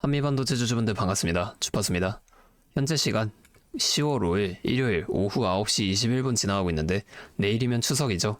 한미반도체 주주분들 반갑습니다. 주파수입니다. 현재 시간 10월 5일 일요일 오후 9시 21분 지나가고 있는데 내일이면 추석이죠.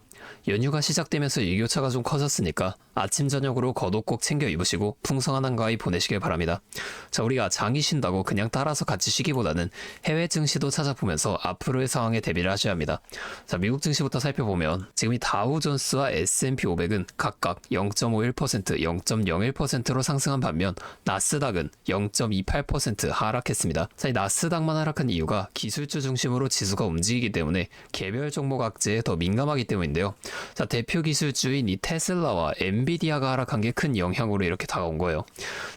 연휴가 시작되면서 일교차가 좀 커졌으니까 아침 저녁으로 겉옷 꼭 챙겨 입으시고 풍성한 한가위 보내시길 바랍니다. 자, 우리가 장이 쉰다고 그냥 따라서 같이 쉬기보다는 해외 증시도 찾아보면서 앞으로의 상황에 대비를 하셔야 합니다. 자, 미국 증시부터 살펴보면 지금 이 다우존스와 S&P 500은 각각 0.51%, 0.01%로 상승한 반면 나스닥은 0.28% 하락했습니다. 자, 이 나스닥만 하락한 이유가 기술주 중심으로 지수가 움직이기 때문에 개별 종목 악재에 더 민감하기 때문인데요. 자, 대표 기술주인 이 테슬라와 엔비디아가 하락한 게 큰 영향으로 이렇게 다가온 거예요.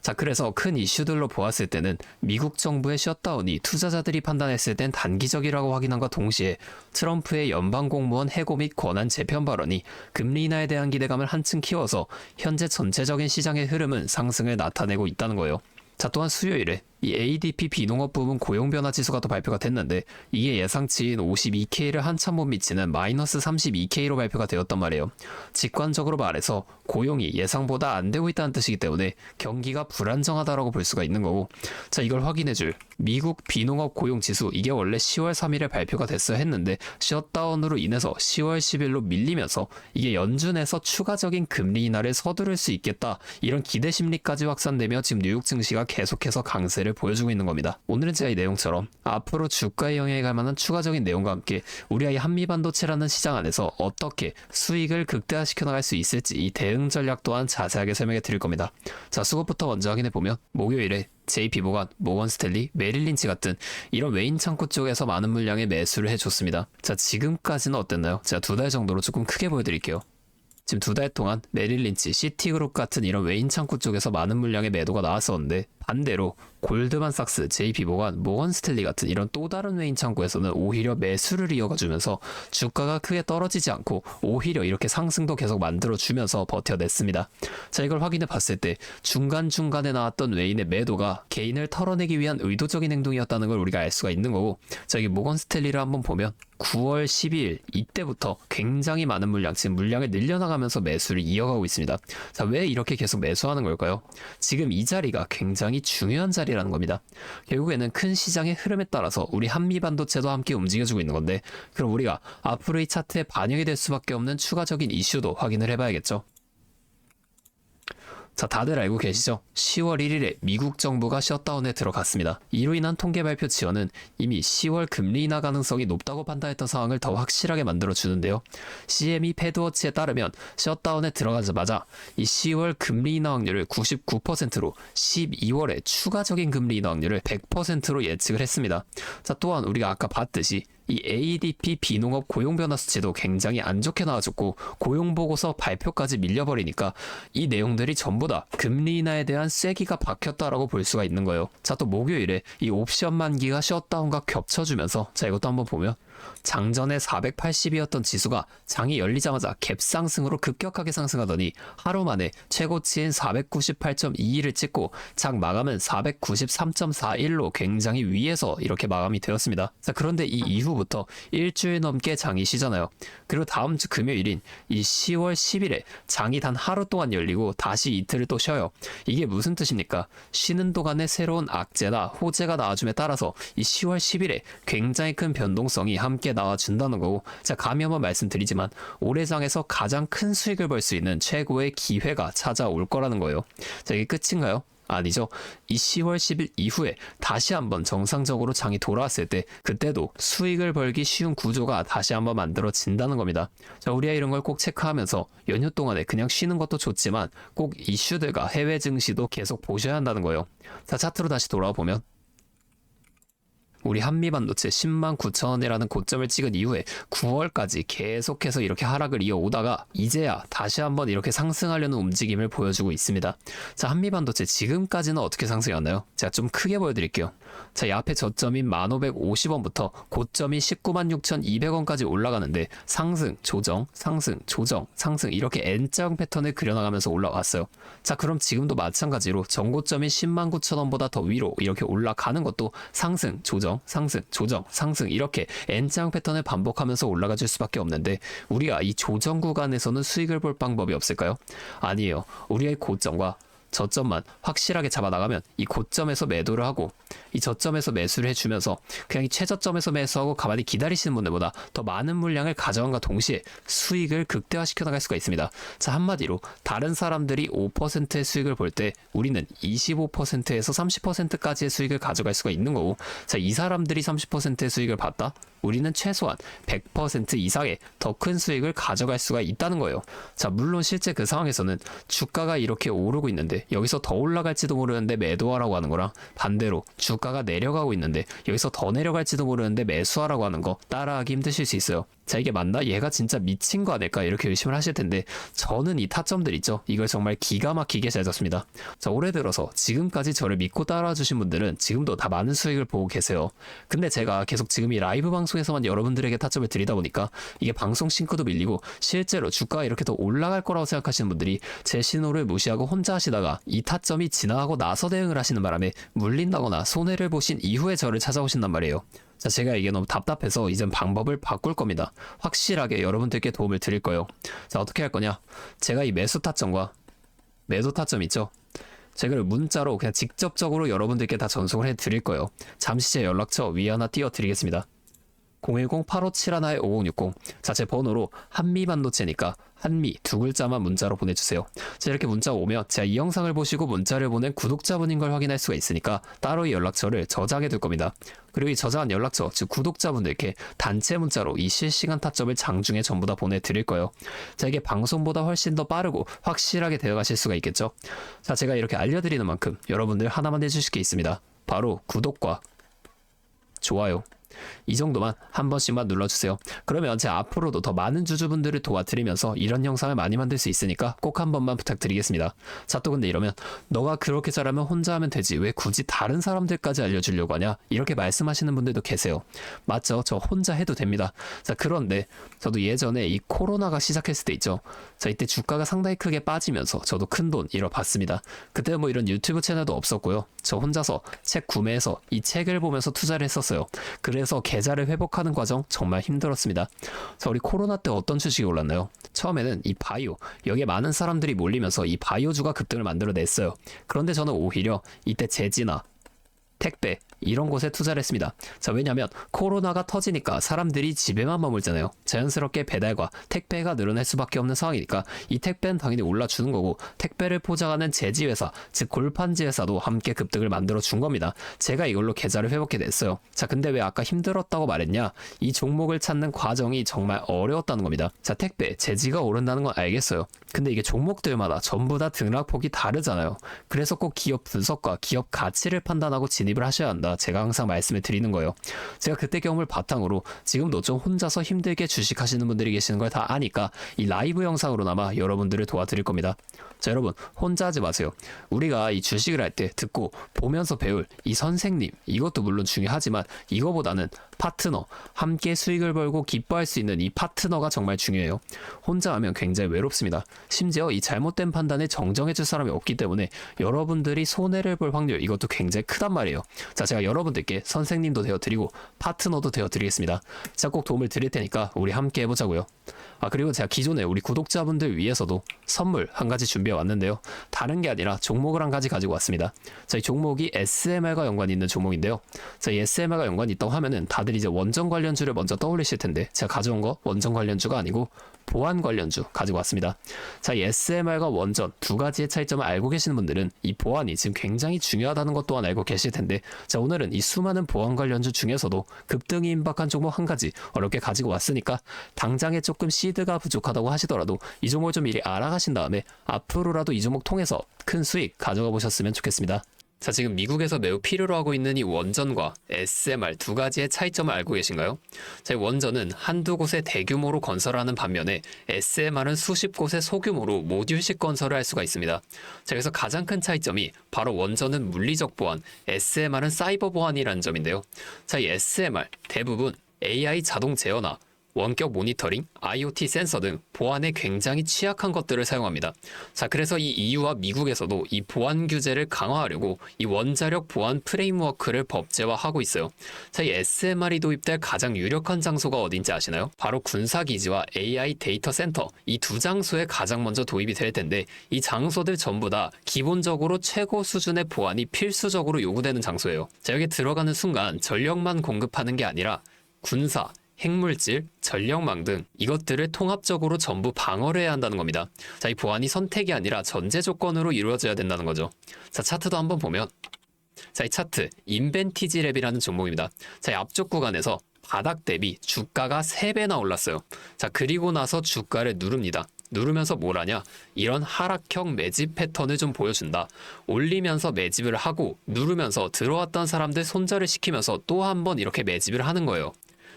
자, 그래서 큰 이슈들로 보았을 때는 미국 정부의 셧다운이 투자자들이 판단했을 땐 단기적이라고 확인함과 동시에 트럼프의 연방공무원 해고 및 권한 재편 발언이 금리 인하에 대한 기대감을 한층 키워서 현재 전체적인 시장의 흐름은 상승을 나타내고 있다는 거예요. 자, 또한 수요일에 이 ADP 비농업 부문 고용변화 지수가 또 발표가 됐는데 이게 예상치인 52K를 한참 못 미치는 마이너스 32K로 발표가 되었단 말이에요. 직관적으로 말해서 고용이 예상보다 안 되고 있다는 뜻이기 때문에 경기가 불안정하다라고 볼 수가 있는 거고, 자, 이걸 확인해줄 미국 비농업 고용 지수, 이게 원래 10월 3일에 발표가 됐어야 했는데 셧다운으로 인해서 10월 10일로 밀리면서 이게 연준에서 추가적인 금리 인하를 서두를 수 있겠다, 이런 기대 심리까지 확산되며 지금 뉴욕 증시가 계속해서 강세를 보여주고 있는 겁니다. 오늘은 제가 이 내용처럼 앞으로 주가에 영향이 갈 만한 추가적인 내용과 함께 우리가 이 한미반도체라는 시장 안에서 어떻게 수익을 극대화시켜 나갈 수 있을지 이 대응 전략 또한 자세하게 설명해 드릴 겁니다. 자, 수급부터 먼저 확인해 보면 목요일에 JP모간, 모건스탠리, 메릴린치 같은 이런 외인 창구 쪽에서 많은 물량의 매수를 해줬습니다. 자, 지금까지는 어땠나요? 제가 2달 정도로 조금 크게 보여드릴게요. 지금 2달 동안 메릴린치, 시티그룹 같은 이런 외인 창구 쪽에서 많은 물량의 매도가 나왔었는데 반대로 골드만삭스, JP모간, 모건스탠리 같은 이런 또 다른 외인 창구에서는 오히려 매수를 이어가주면서 주가가 크게 떨어지지 않고 오히려 이렇게 상승도 계속 만들어주면서 버텨냈습니다. 자, 이걸 확인해 봤을 때 중간중간에 나왔던 외인의 매도가 개인을 털어내기 위한 의도적인 행동이었다는 걸 우리가 알 수가 있는 거고, 자, 여기 모건스탠리를 한번 보면 9월 12일 이때부터 굉장히 많은 물량, 지금 물량을 늘려나가면서 매수를 이어가고 있습니다. 자, 왜 이렇게 계속 매수하는 걸까요? 지금 이 자리가 굉장히 중요한 자리라는 겁니다. 결국에는 큰 시장의 흐름에 따라서 우리 한미반도체도 함께 움직여주고 있는 건데, 그럼 우리가 앞으로 이 차트에 반영이 될 수밖에 없는 추가적인 이슈도 확인을 해봐야겠죠. 자, 다들 알고 계시죠? 10월 1일에 미국 정부가 셧다운에 들어갔습니다. 이로 인한 통계 발표 지원은 이미 10월 금리 인하 가능성이 높다고 판단했던 상황을 더 확실하게 만들어주는데요. CME 패드워치에 따르면 셧다운에 들어가자마자 이 10월 금리 인하 확률을 99%로 12월에 추가적인 금리 인하 확률을 100%로 예측을 했습니다. 자, 또한 우리가 아까 봤듯이 이 ADP 비농업 고용변화 수치도 굉장히 안 좋게 나와줬고 고용보고서 발표까지 밀려버리니까 이 내용들이 전부 다 금리 인하에 대한 쐐기가 박혔다라고 볼 수가 있는 거예요. 자, 또 목요일에 이 옵션 만기가 셧다운과 겹쳐주면서, 자, 이것도 한번 보면 장전에 480이었던 지수가 장이 열리자마자 갭상승으로 급격하게 상승하더니 하루 만에 최고치인 498.21을 찍고 장 마감은 493.41로 굉장히 위에서 이렇게 마감이 되었습니다. 자, 그런데 이 이후부터 일주일 넘게 장이 쉬잖아요. 그리고 다음 주 금요일인 이 10월 10일에 장이 단 하루 동안 열리고 다시 이틀을 또 쉬어요. 이게 무슨 뜻입니까? 쉬는 동안에 새로운 악재나 호재가 나와줌에 따라서 이 10월 10일에 굉장히 큰 변동성이 함께 나와준다는 거고, 자, 감히 한번 말씀드리지만 올해 장에서 가장 큰 수익을 벌 수 있는 최고의 기회가 찾아올 거라는 거예요. 자, 이게 끝인가요? 아니죠. 이 10월 10일 이후에 다시 한번 정상적으로 장이 돌아왔을 때 그때도 수익을 벌기 쉬운 구조가 다시 한번 만들어진다는 겁니다. 자, 우리가 이런 걸 꼭 체크하면서 연휴 동안에 그냥 쉬는 것도 좋지만 꼭 이슈들과 해외 증시도 계속 보셔야 한다는 거예요. 자, 차트로 다시 돌아와 보면 우리 한미반도체 109,000원이라는 고점을 찍은 이후에 9월까지 계속해서 이렇게 하락을 이어오다가 이제야 다시 한번 이렇게 상승하려는 움직임을 보여주고 있습니다. 자, 한미반도체 지금까지는 어떻게 상승했나요? 제가 좀 크게 보여드릴게요. 자, 이 앞에 저점인 1550원부터 고점이 196,200원까지 올라가는데 상승, 조정, 상승, 조정, 상승, 이렇게 N자형 패턴을 그려나가면서 올라왔어요. 자, 그럼 지금도 마찬가지로 전고점인 109,000원보다 더 위로 이렇게 올라가는 것도 상승, 조정, 상승, 조정, 상승, 이렇게 N자형 패턴을 반복하면서 올라가 줄 수밖에 없는데 우리가 이 조정 구간에서는 수익을 볼 방법이 없을까요? 아니에요. 우리의 고점과 저점만 확실하게 잡아나가면 이 고점에서 매도를 하고 이 저점에서 매수를 해주면서 그냥 이 최저점에서 매수하고 가만히 기다리시는 분들보다 더 많은 물량을 가져간과 동시에 수익을 극대화시켜 나갈 수가 있습니다. 자, 한마디로 다른 사람들이 5%의 수익을 볼 때 우리는 25%에서 30%까지의 수익을 가져갈 수가 있는 거고, 자, 이 사람들이 30%의 수익을 봤다? 우리는 최소한 100% 이상의 더 큰 수익을 가져갈 수가 있다는 거예요. 자, 물론 실제 그 상황에서는 주가가 이렇게 오르고 있는데 여기서 더 올라갈지도 모르는데 매도하라고 하는 거랑, 반대로 주가가 내려가고 있는데 여기서 더 내려갈지도 모르는데 매수하라고 하는 거 따라하기 힘드실 수 있어요. 자, 이게 맞나? 얘가 진짜 미친 거 아닐까? 이렇게 의심을 하실 텐데, 저는 이 타점들 있죠? 이걸 정말 기가 막히게 잘 잡습니다. 자, 올해 들어서 지금까지 저를 믿고 따라와 주신 분들은 지금도 다 많은 수익을 보고 계세요. 근데 제가 계속 지금 이 라이브 방송에서만 여러분들에게 타점을 드리다 보니까 이게 방송 싱크도 밀리고 실제로 주가가 이렇게 더 올라갈 거라고 생각하시는 분들이 제 신호를 무시하고 혼자 하시다가 이 타점이 지나가고 나서 대응을 하시는 바람에 물린다거나 손해를 보신 이후에 저를 찾아오신단 말이에요. 자, 제가 이게 너무 답답해서 이젠 방법을 바꿀 겁니다. 확실하게 여러분들께 도움을 드릴 거예요. 자, 어떻게 할 거냐? 제가 이 매수 타점과 매도 타점 있죠? 제가 문자로 그냥 직접적으로 여러분들께 다 전송을 해 드릴 거예요. 잠시 제 연락처 위에 하나 띄워 드리겠습니다. 010-8571-5060. 자, 제 번호로 한미반도체니까 한미 두 글자만 문자로 보내주세요. 자, 이렇게 문자가 오면 제가 이 영상을 보시고 문자를 보낸 구독자분인 걸 확인할 수가 있으니까 따로 이 연락처를 저장해 둘 겁니다. 그리고 이 저장한 연락처, 즉 구독자분들께 단체 문자로 이 실시간 타점을 장중에 전부 다 보내드릴 거예요. 자, 이게 방송보다 훨씬 더 빠르고 확실하게 되어가실 수가 있겠죠. 자, 제가 이렇게 알려드리는 만큼 여러분들 하나만 해주실 게 있습니다. 바로 구독과 좋아요. 이 정도만 한 번씩만 눌러주세요. 그러면 제가 앞으로도 더 많은 주주분들을 도와드리면서 이런 영상을 많이 만들 수 있으니까 꼭 한 번만 부탁드리겠습니다. 자, 또 근데 이러면 너가 그렇게 잘하면 혼자 하면 되지 왜 굳이 다른 사람들까지 알려주려고 하냐, 이렇게 말씀하시는 분들도 계세요. 맞죠? 저 혼자 해도 됩니다. 자, 그런데 저도 예전에 이 코로나가 시작했을 때 있죠. 자, 이때 주가가 상당히 크게 빠지면서 저도 큰돈 잃어봤습니다. 그때 뭐 이런 유튜브 채널도 없었고요. 저 혼자서 책 구매해서 이 책을 보면서 투자를 했었어요. 그래서 계좌를 회복하는 과정 정말 힘들었습니다. 자, 우리 코로나 때 어떤 주식이 올랐나요? 처음에는 이 바이오, 여기에 많은 사람들이 몰리면서 이 바이오주가 급등을 만들어냈어요. 그런데 저는 오히려 이때 제지나 택배 이런 곳에 투자를 했습니다. 자, 왜냐면 코로나가 터지니까 사람들이 집에만 머물잖아요. 자연스럽게 배달과 택배가 늘어날 수밖에 없는 상황이니까 이 택배는 당연히 올라주는 거고, 택배를 포장하는 제지회사, 즉 골판지 회사도 함께 급등을 만들어 준 겁니다. 제가 이걸로 계좌를 회복해 냈어요. 자, 근데 왜 아까 힘들었다고 말했냐? 이 종목을 찾는 과정이 정말 어려웠다는 겁니다. 자, 택배, 제지가 오른다는 건 알겠어요. 근데 이게 종목들마다 전부 다 등락폭이 다르잖아요. 그래서 꼭 기업 분석과 기업 가치를 판단하고 진입을 하셔야 한다. 제가 항상 말씀을 드리는 거예요. 제가 그때 경험을 바탕으로 지금도 좀 혼자서 힘들게 주식하시는 분들이 계시는 걸 다 아니까 이 라이브 영상으로나마 여러분들을 도와드릴 겁니다. 자, 여러분 혼자 하지 마세요. 우리가 이 주식을 할 때 듣고 보면서 배울 이 선생님, 이것도 물론 중요하지만 이거보다는 파트너, 함께 수익을 벌고 기뻐할 수 있는 이 파트너가 정말 중요해요. 혼자 하면 굉장히 외롭습니다. 심지어 이 잘못된 판단을 정정해줄 사람이 없기 때문에 여러분들이 손해를 볼 확률, 이것도 굉장히 크단 말이에요. 자, 제가 여러분들께 선생님도 되어드리고 파트너도 되어드리겠습니다. 자, 꼭 도움을 드릴 테니까 우리 함께 해보자고요. 아, 그리고 제가 기존에 우리 구독자분들 위해서도 선물 한 가지 준비해 왔는데요. 다른 게 아니라 종목을 한 가지 가지고 왔습니다. 자, 이 종목이 SMR과 연관이 있는 종목인데요. 자, 이 SMR과 연관이 있다고 하면은 다들 이제 원전 관련주를 먼저 떠올리실 텐데, 제가 가져온 거 원전 관련주가 아니고 보안 관련주 가지고 왔습니다. 자, 이 SMR과 원전 두 가지의 차이점을 알고 계시는 분들은 이 보안이 지금 굉장히 중요하다는 것 또한 알고 계실 텐데, 자, 오늘은 이 수많은 보안 관련주 중에서도 급등이 임박한 종목 한 가지 어렵게 가지고 왔으니까 당장에 조금 시드가 부족하다고 하시더라도 이 종목을 좀 미리 알아가신 다음에 앞으로라도 이 종목 통해서 큰 수익 가져가 보셨으면 좋겠습니다. 자, 지금 미국에서 매우 필요로 하고 있는 이 원전과 SMR 두 가지의 차이점을 알고 계신가요? 자, 이 원전은 한두 곳에 대규모로 건설하는 반면에 SMR은 수십 곳에 소규모로 모듈식 건설을 할 수가 있습니다. 자, 그래서 가장 큰 차이점이 바로 원전은 물리적 보안, SMR은 사이버 보안이라는 점인데요. 자, 이 SMR 대부분 AI 자동 제어나 원격 모니터링, IoT 센서 등 보안에 굉장히 취약한 것들을 사용합니다. 자, 그래서 이 EU와 미국에서도 이 보안 규제를 강화하려고 이 원자력 보안 프레임워크를 법제화하고 있어요. 자, 이 SMR이 도입될 가장 유력한 장소가 어딘지 아시나요? 바로 군사기지와 AI 데이터 센터, 이 두 장소에 가장 먼저 도입이 될 텐데, 이 장소들 전부 다 기본적으로 최고 수준의 보안이 필수적으로 요구되는 장소예요. 자, 여기 들어가는 순간 전력만 공급하는 게 아니라 군사, 핵물질, 전력망 등 이것들을 통합적으로 전부 방어를 해야 한다는 겁니다. 자, 이 보안이 선택이 아니라 전제 조건으로 이루어져야 된다는 거죠. 자, 차트도 한번 보면, 자, 이 차트 인벤티지 랩이라는 종목입니다. 자, 이 앞쪽 구간에서 바닥 대비 주가가 3배나 올랐어요. 자, 그리고 나서 주가를 누릅니다. 누르면서 뭘 하냐? 이런 하락형 매집 패턴을 좀 보여준다. 올리면서 매집을 하고 누르면서 들어왔던 사람들 손절을 시키면서 또 한 번 이렇게 매집을 하는 거예요.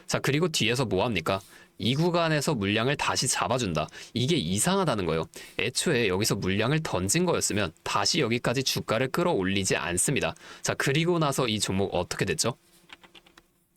자, 그리고 뒤에서 뭐 합니까? 이 구간에서 물량을 다시 잡아준다. 이게 이상하다는 거예요. 애초에 여기서 물량을 던진 거였으면 다시 여기까지 주가를 끌어올리지 않습니다. 자, 그리고 나서 이 종목 어떻게 됐죠?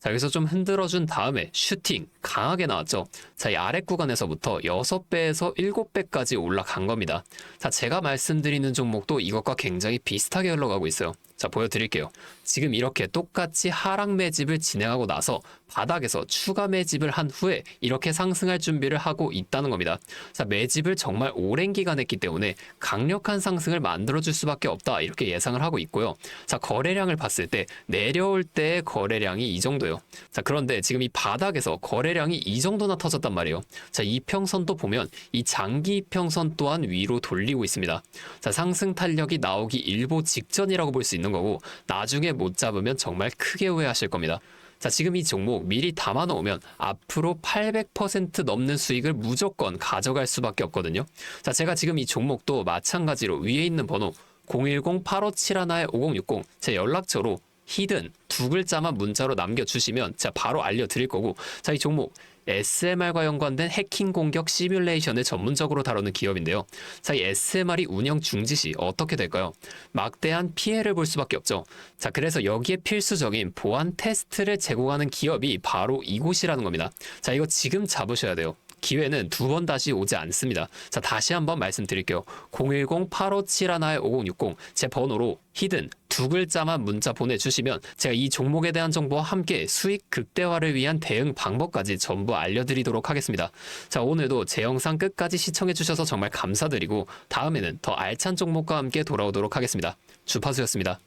자, 여기서 좀 흔들어준 다음에 슈팅 강하게 나왔죠. 자, 이 아래 구간에서부터 6배에서 7배까지 올라간 겁니다. 자, 제가 말씀드리는 종목도 이것과 굉장히 비슷하게 흘러가고 있어요. 자, 보여드릴게요. 지금 이렇게 똑같이 하락 매집을 진행하고 나서 바닥에서 추가 매집을 한 후에 이렇게 상승할 준비를 하고 있다는 겁니다. 자, 매집을 정말 오랜 기간 했기 때문에 강력한 상승을 만들어줄 수밖에 없다, 이렇게 예상을 하고 있고요. 자, 거래량을 봤을 때 내려올 때의 거래량이 이 정도예요. 자, 그런데 지금 이 바닥에서 거래량이 이 정도나 터졌단 말이에요. 자, 이평선도 보면 이 장기 이평선 또한 위로 돌리고 있습니다. 자, 상승 탄력이 나오기 일보 직전이라고 볼 수 있는 거고, 나중에 못 잡으면 정말 크게 후회하실 겁니다. 자, 지금 이 종목 미리 담아 놓으면 앞으로 800% 넘는 수익을 무조건 가져갈 수밖에 없거든요. 자, 제가 지금 이 종목도 마찬가지로 위에 있는 번호 010-8571-5060 제 연락처로 히든 두 글자만 문자로 남겨주시면 제가 바로 알려드릴 거고, 자, 이 종목 SMR과 연관된 해킹 공격 시뮬레이션을 전문적으로 다루는 기업인데요. 자, 이 SMR이 운영 중지 시 어떻게 될까요? 막대한 피해를 볼 수밖에 없죠. 자, 그래서 여기에 필수적인 보안 테스트를 제공하는 기업이 바로 이곳이라는 겁니다. 자, 이거 지금 잡으셔야 돼요. 기회는 두 번 다시 오지 않습니다. 자, 다시 한번 말씀드릴게요. 010-8571-5060 제 번호로 히든 두 글자만 문자 보내주시면 제가 이 종목에 대한 정보와 함께 수익 극대화를 위한 대응 방법까지 전부 알려드리도록 하겠습니다. 자, 오늘도 제 영상 끝까지 시청해주셔서 정말 감사드리고, 다음에는 더 알찬 종목과 함께 돌아오도록 하겠습니다. 주파수였습니다.